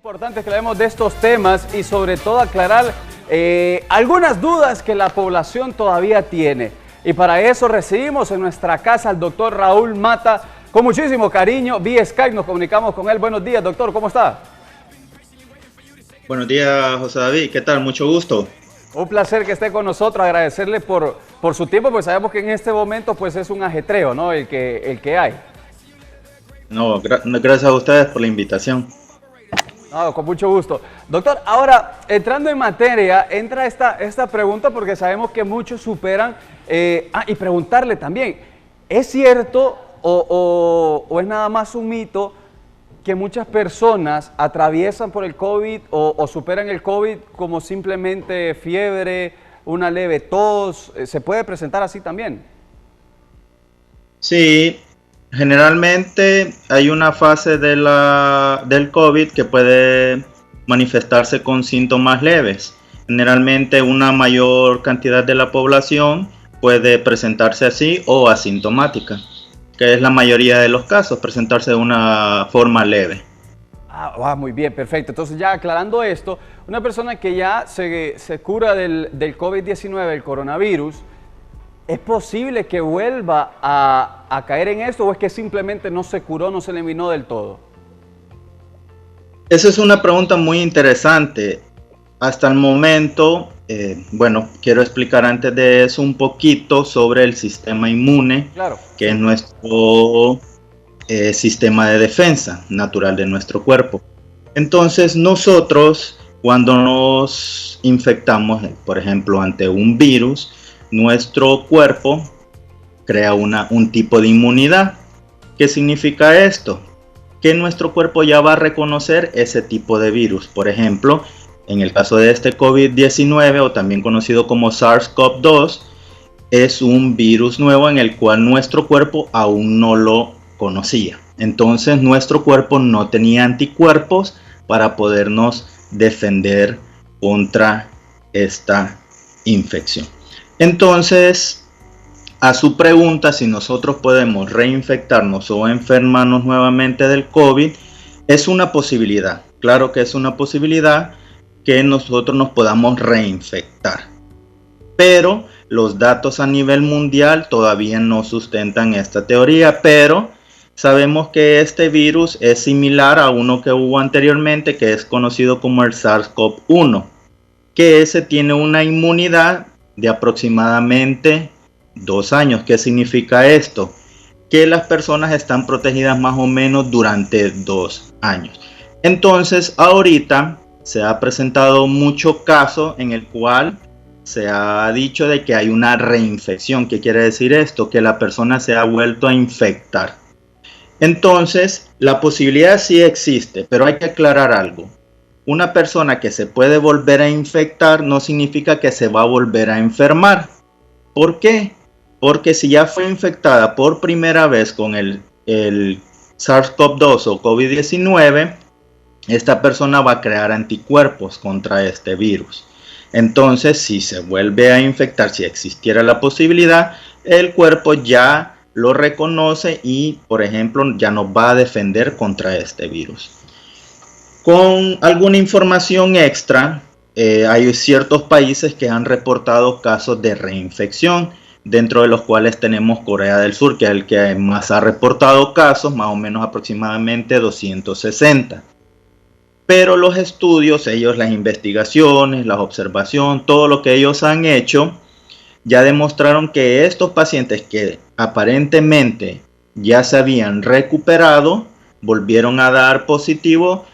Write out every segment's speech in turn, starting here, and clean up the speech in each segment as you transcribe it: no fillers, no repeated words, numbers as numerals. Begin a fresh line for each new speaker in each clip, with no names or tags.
Importante que hablemos de estos temas y sobre todo aclarar algunas dudas que la población todavía tiene. Y para eso recibimos en nuestra casa al doctor Raúl Mata. Con muchísimo cariño, vía Skype nos comunicamos con él. Buenos días, doctor, ¿cómo está?
Buenos días, José David, ¿qué tal? Mucho gusto.
Un placer que esté con nosotros, agradecerle por su tiempo, pues sabemos que en este momento pues es un ajetreo, ¿no? El que hay.
No, gracias a ustedes por la invitación.
No, con mucho gusto. Doctor, ahora, entrando en materia, entra esta pregunta porque sabemos que muchos superan, y preguntarle también, ¿es cierto o es nada más un mito que muchas personas atraviesan por el COVID o superan el COVID como simplemente fiebre, una leve tos? ¿Se puede presentar así también?
Sí, generalmente hay una fase del COVID que puede manifestarse con síntomas leves. Generalmente una mayor cantidad de la población puede presentarse así o asintomática, que es la mayoría de los casos, presentarse de una forma leve.
Muy bien, perfecto. Entonces ya aclarando esto, una persona que ya se cura del COVID-19, el coronavirus, ¿es posible que vuelva a caer en esto o es que simplemente no se curó, no se eliminó del todo?
Esa es una pregunta muy interesante. Hasta el momento, quiero explicar antes de eso un poquito sobre el sistema inmune,
claro,
que es nuestro sistema de defensa natural de nuestro cuerpo. Entonces nosotros, cuando nos infectamos, por ejemplo, ante un virus, nuestro cuerpo crea un tipo de inmunidad. ¿Qué significa esto? Que nuestro cuerpo ya va a reconocer ese tipo de virus. Por ejemplo, en el caso de este COVID-19, o también conocido como SARS-CoV-2, es un virus nuevo en el cual nuestro cuerpo aún no lo conocía. Entonces nuestro cuerpo no tenía anticuerpos para podernos defender contra esta infección. Entonces, a su pregunta, si nosotros podemos reinfectarnos o enfermarnos nuevamente del COVID, es una posibilidad. Claro que es una posibilidad que nosotros nos podamos reinfectar. Pero los datos a nivel mundial todavía no sustentan esta teoría, pero sabemos que este virus es similar a uno que hubo anteriormente, que es conocido como el SARS-CoV-1, que ese tiene una inmunidad de aproximadamente 2 años. ¿Qué significa esto? Que las personas están protegidas más o menos durante 2 años. Entonces, ahorita se ha presentado mucho caso en el cual se ha dicho de que hay una reinfección. ¿Qué quiere decir esto? Que la persona se ha vuelto a infectar. Entonces, la posibilidad sí existe, pero hay que aclarar algo. Una persona que se puede volver a infectar no significa que se va a volver a enfermar. ¿Por qué? Porque si ya fue infectada por primera vez con el SARS-CoV-2 o COVID-19, esta persona va a crear anticuerpos contra este virus. Entonces, si se vuelve a infectar, si existiera la posibilidad, el cuerpo ya lo reconoce y, por ejemplo, ya nos va a defender contra este virus. Con alguna información extra, hay ciertos países que han reportado casos de reinfección, dentro de los cuales tenemos Corea del Sur, que es el que más ha reportado casos, más o menos aproximadamente 260. Pero los estudios, las investigaciones, la observación, todo lo que ellos han hecho, ya demostraron que estos pacientes que aparentemente ya se habían recuperado, volvieron a dar positivo.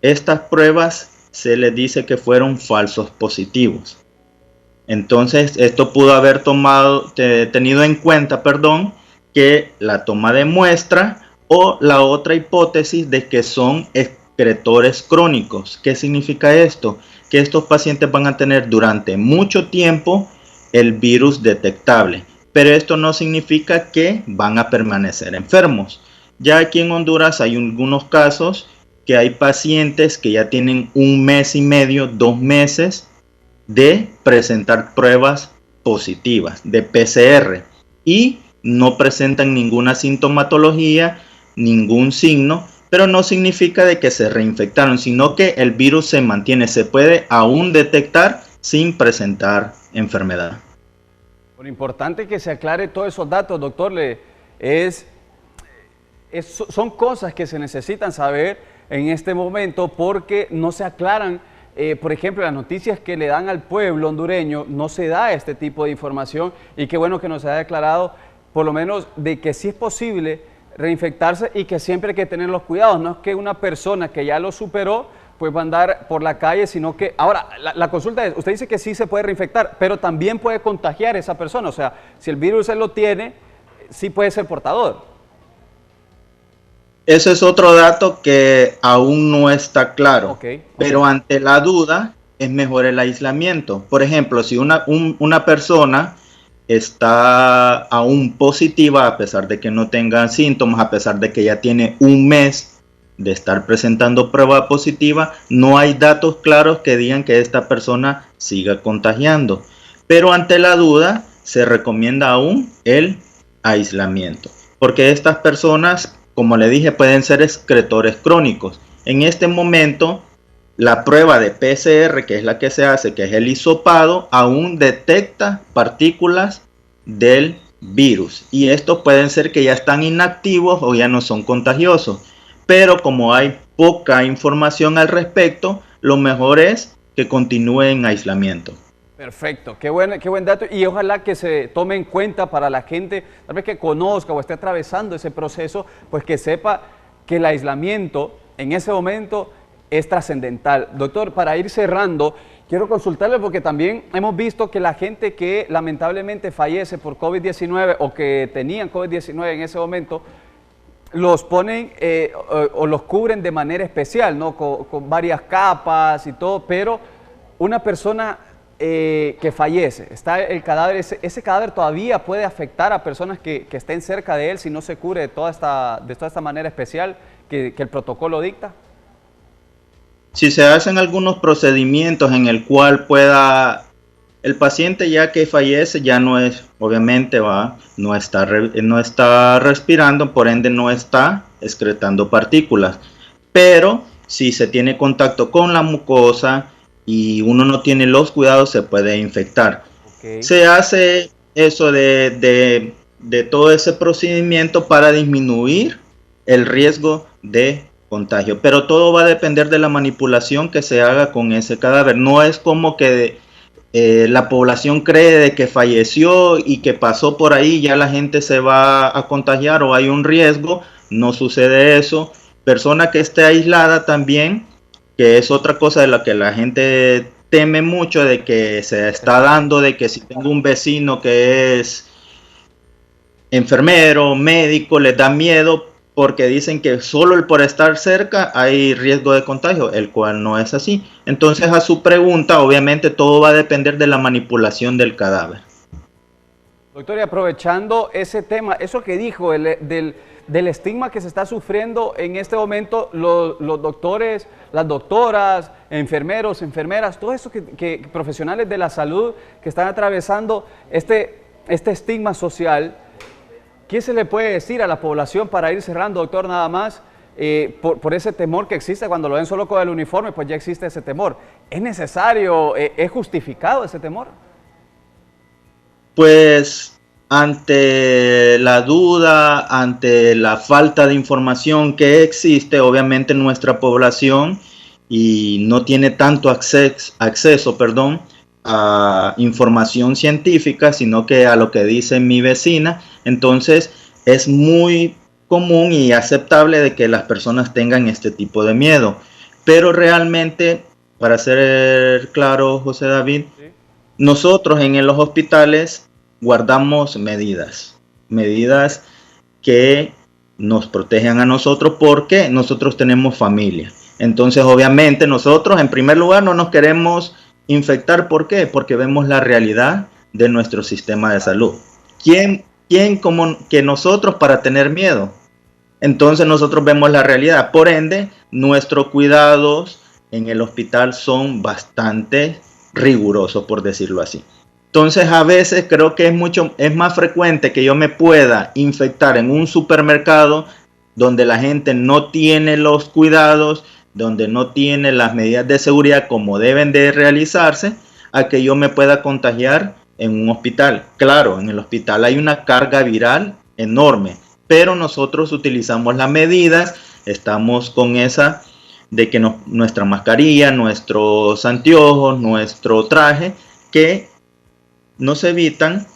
Estas pruebas se les dice que fueron falsos positivos. Entonces, esto pudo haber tenido en cuenta, que la toma de muestra o la otra hipótesis de que son excretores crónicos. ¿Qué significa esto? Que estos pacientes van a tener durante mucho tiempo el virus detectable, pero esto no significa que van a permanecer enfermos. Ya aquí en Honduras hay algunos casos que hay pacientes que ya tienen 1 mes y medio, 2 meses de presentar pruebas positivas de PCR y no presentan ninguna sintomatología, ningún signo pero no significa de que se reinfectaron, sino que el virus se mantiene, se puede aún detectar sin presentar enfermedad.
Lo importante que se aclare todos esos datos, doctor, son cosas que se necesitan saber en este momento porque no se aclaran. Por ejemplo, las noticias que le dan al pueblo hondureño, no se da este tipo de información, y qué bueno que nos haya declarado por lo menos de que sí es posible reinfectarse y que siempre hay que tener los cuidados. No es que una persona que ya lo superó pues va a andar por la calle, sino que ahora la consulta es, usted dice que sí se puede reinfectar, pero también puede contagiar a esa persona. O sea, si el virus él lo tiene, sí puede ser portador.
Ese es otro dato que aún no está claro, pero ante la duda es mejor el aislamiento. Por ejemplo, si una persona está aún positiva, a pesar de que no tenga síntomas, a pesar de que ya tiene un mes de estar presentando prueba positiva, no hay datos claros que digan que esta persona siga contagiando. Pero ante la duda se recomienda aún el aislamiento, porque estas personas, como le dije, pueden ser excretores crónicos. En este momento, la prueba de PCR, que es la que se hace, que es el hisopado, aún detecta partículas del virus. Y estos pueden ser que ya están inactivos o ya no son contagiosos. Pero como hay poca información al respecto, lo mejor es que continúe en aislamiento.
Perfecto, qué buen dato, y ojalá que se tome en cuenta para la gente, tal vez que conozca o esté atravesando ese proceso, pues que sepa que el aislamiento en ese momento es trascendental. Doctor, para ir cerrando, quiero consultarle porque también hemos visto que la gente que lamentablemente fallece por COVID-19 o que tenían COVID-19 en ese momento, los ponen o los cubren de manera especial, ¿no? Con varias capas y todo, pero una persona que fallece, está el cadáver, ese cadáver todavía puede afectar a personas que estén cerca de él si no se cubre de toda esta manera especial que el protocolo dicta.
Si se hacen algunos procedimientos en el cual pueda el paciente, ya que fallece, ya no es, obviamente no está respirando, por ende no está excretando partículas, pero si se tiene contacto con la mucosa y uno no tiene los cuidados, se puede infectar. Se hace eso de todo ese procedimiento para disminuir el riesgo de contagio, pero todo va a depender de la manipulación que se haga con ese cadáver. No es como que la población cree de que falleció y que pasó por ahí, ya la gente se va a contagiar o hay un riesgo. No sucede eso. Persona que esté aislada también, que es otra cosa de la que la gente teme mucho, de que se está dando, de que si tengo un vecino que es enfermero, médico, les da miedo porque dicen que solo por estar cerca hay riesgo de contagio, el cual no es así. Entonces, a su pregunta, obviamente todo va a depender de la manipulación del cadáver.
Doctor, y aprovechando ese tema, eso que dijo del estigma que se está sufriendo en este momento, los doctores, las doctoras, enfermeros, enfermeras, todos esos que profesionales de la salud que están atravesando este estigma social, ¿qué se le puede decir a la población para ir cerrando, doctor, nada más? Por ese temor que existe cuando lo ven solo con el uniforme, pues ya existe ese temor. ¿Es necesario, es justificado ese temor?
Pues ante la duda, ante la falta de información que existe, obviamente nuestra población y no tiene tanto acceso, a información científica, sino que a lo que dice mi vecina. Entonces es muy común y aceptable de que las personas tengan este tipo de miedo, pero realmente, para ser claro, José David, ¿sí? Nosotros en los hospitales guardamos medidas que nos protegen a nosotros porque nosotros tenemos familia. Entonces, obviamente, nosotros en primer lugar no nos queremos infectar. ¿Por qué? Porque vemos la realidad de nuestro sistema de salud. ¿Quién como que nosotros para tener miedo? Entonces nosotros vemos la realidad. Por ende, nuestros cuidados en el hospital son bastante rigurosos, por decirlo así. Entonces, a veces creo que es más frecuente que yo me pueda infectar en un supermercado donde la gente no tiene los cuidados, donde no tiene las medidas de seguridad como deben de realizarse, a que yo me pueda contagiar en un hospital. Claro, en el hospital hay una carga viral enorme, pero nosotros utilizamos las medidas, estamos con esa de que nuestra mascarilla, nuestros anteojos, nuestro traje, que nos evitan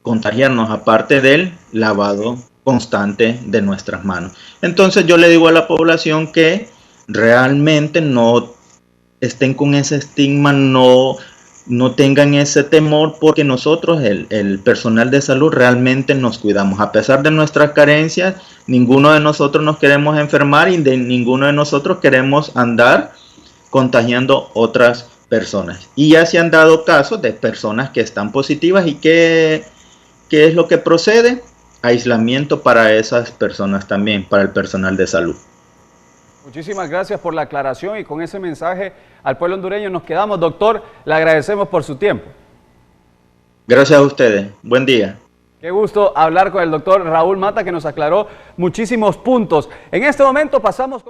contagiarnos, aparte del lavado constante de nuestras manos. Entonces yo le digo a la población que realmente no estén con ese estigma, no tengan ese temor, porque nosotros, el personal de salud, realmente nos cuidamos. A pesar de nuestras carencias, ninguno de nosotros nos queremos enfermar y de ninguno de nosotros queremos andar contagiando otras personas. Y ya se han dado casos de personas que están positivas y ¿qué es lo que procede? Aislamiento para esas personas también, para el personal de salud.
Muchísimas gracias por la aclaración y con ese mensaje al pueblo hondureño nos quedamos. Doctor, le agradecemos por su tiempo.
Gracias a ustedes. Buen día.
Qué gusto hablar con el doctor Raúl Mata, que nos aclaró muchísimos puntos. En este momento pasamos con...